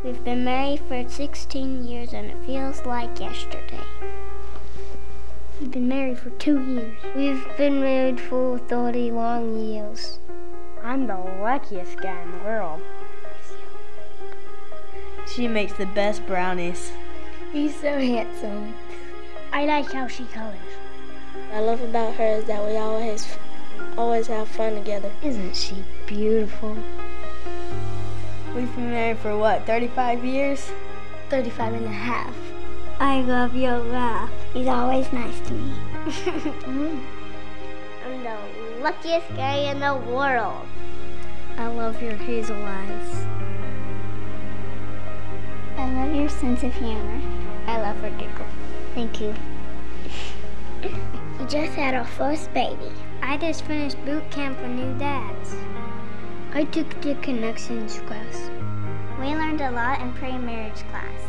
We've been married for 16 years and it feels like yesterday. We've been married for 2 years. We've been married for 30 long years. I'm the luckiest guy in the world. She makes the best brownies. He's so handsome. I like how she colors. What I love about her is that we always have fun together. Isn't she beautiful? We've been married for what, 35 years? 35 and a half. I love your laugh. He's always nice to me. I'm the luckiest guy in the world. I love your hazel eyes. I love your sense of humor. I love her giggle. Thank you. You just had our first baby. I just finished boot camp for new dads. I took the connections class. We learned a lot in pre-marriage class.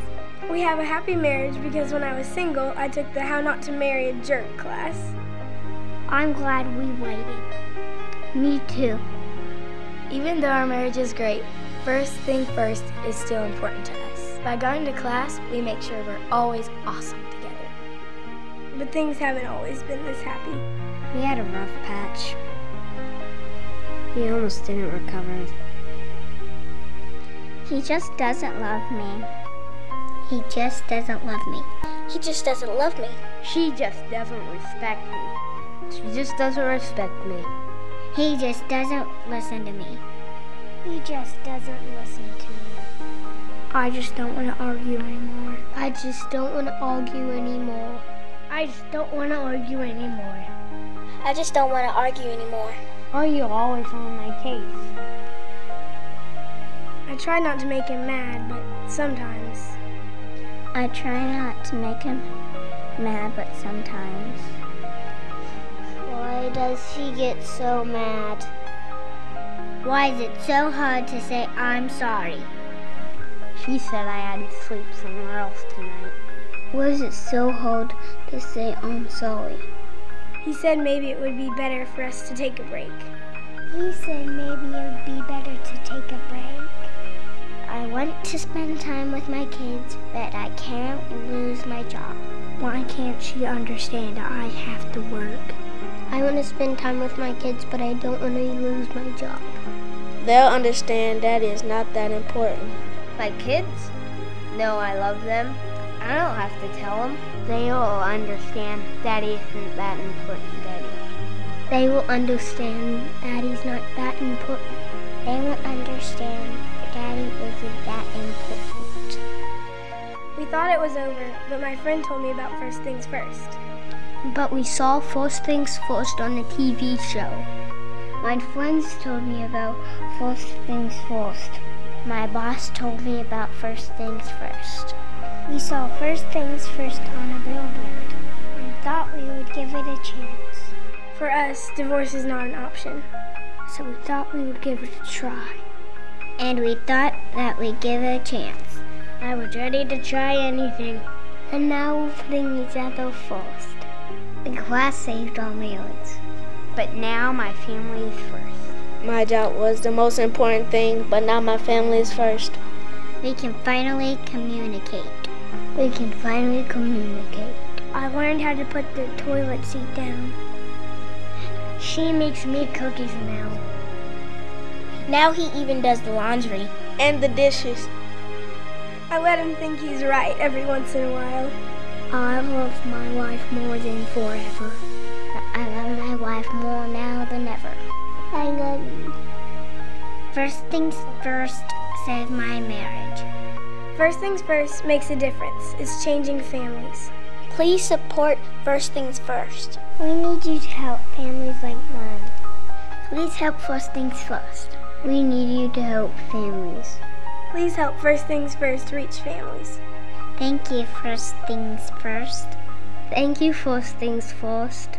We have a happy marriage because when I was single, I took the How Not to Marry a Jerk class. I'm glad we waited. Me too. Even though our marriage is great, first thing first is still important to us. By going to class, we make sure we're always awesome together. But things haven't always been this happy. We had a rough patch. He almost didn't recover. He just doesn't love me. He just doesn't love me. He just doesn't love me. She just doesn't respect me. She just doesn't respect me. He just doesn't listen to me. He just doesn't listen to me. I just don't want to argue anymore. I just don't want to argue anymore. I just don't want to argue anymore. I just don't want to argue anymore. Are you always on my case? I try not to make him mad, but sometimes. I try not to make him mad, but sometimes. Why does he get so mad? Why is it so hard to say I'm sorry? She said I had to sleep somewhere else tonight. Why is it so hard to say I'm sorry? He said maybe it would be better for us to take a break. He said maybe it would be better to take a break. I want to spend time with my kids, but I can't lose my job. Why can't she understand I have to work? I want to spend time with my kids, but I don't want to lose my job. They'll understand Daddy is not that important. My kids know I love them. I don't have to tell them. They'll understand Daddy isn't that important, Daddy. They will understand Daddy's not that important. They will understand Daddy isn't that important. We thought it was over, but my friend told me about First Things First. But we saw First Things First on the TV show. My friends told me about First Things First. My boss told me about First Things First. We saw First Things First on a billboard and thought we would give it a chance. For us, divorce is not an option. So we thought we would give it a try. And we thought that we'd give it a chance. I was ready to try anything. And now we're putting each other first. The class saved our marriage. But now my family is first. My job was the most important thing, but now my family is first. We can finally communicate. We can finally communicate. I learned how to put the toilet seat down. She makes me cookies now. Now he even does the laundry and the dishes. I let him think he's right every once in a while. I love my wife more than forever. I love my wife more now than ever. I love you. First Things First saved my marriage. First Things First makes a difference. It's changing families. Please support First Things First. We need you to help families like mine. Please help First Things First. We need you to help families. Please help First Things First reach families. Thank you, First Things First. Thank you, First Things First.